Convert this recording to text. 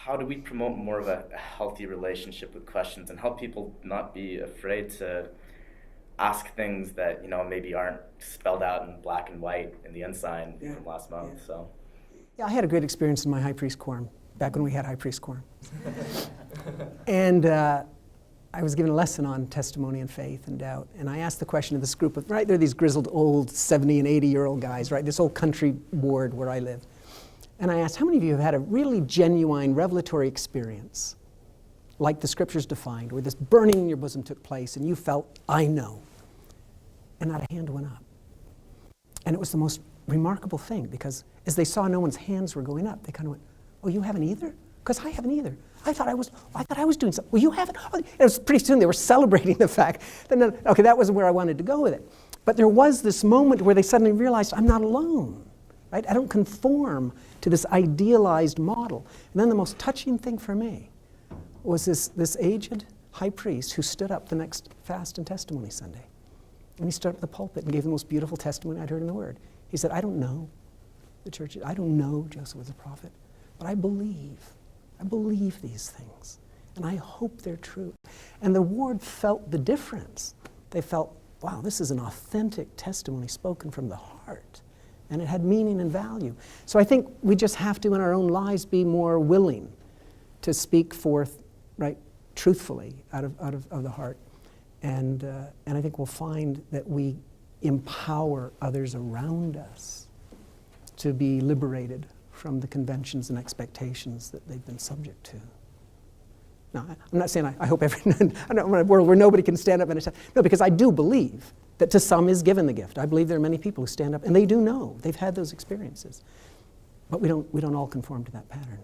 how do we promote more of a healthy relationship with questions and help people not be afraid to ask things that, maybe aren't spelled out in black and white in the ensign from last month? Yeah. So. Yeah, I had a great experience in my high priest quorum, back when we had high priest quorum. And I was given a lesson on testimony and faith and doubt. And I asked the question of this group of, right, there are these grizzled old 70 and 80-year-old guys, right, this old country ward where I live. And I asked, how many of you have had a really genuine revelatory experience, like the scriptures defined, where this burning in your bosom took place and you felt, I know? And not a hand went up. And it was the most remarkable thing, because as they saw no one's hands were going up, they kind of went, oh, you haven't either? Because I haven't either. I thought I was doing something. Well, you haven't? Oh, it was pretty soon they were celebrating the fact that, okay, that wasn't where I wanted to go with it. But there was this moment where they suddenly realized, I'm not alone. Right? I don't conform to this idealized model. And then the most touching thing for me was this aged high priest who stood up the next fast and testimony Sunday. And he stood up at the pulpit and gave the most beautiful testimony I'd heard in the Word. He said, I don't know the church, I don't know Joseph was a prophet, but I believe these things. And I hope they're true. And the ward felt the difference. They felt, wow, this is an authentic testimony spoken from the heart. And it had meaning and value. So I think we just have to, in our own lives, be more willing to speak forth, right, truthfully out of the heart. And I think we'll find that we empower others around us to be liberated from the conventions and expectations that they've been subject to. Now, I'm not saying I hope I don't want a world where nobody can stand up and attack. No, because I do believe that to some is given the gift. I believe there are many people who stand up, and they do know. They've had those experiences. But we don't all conform to that pattern.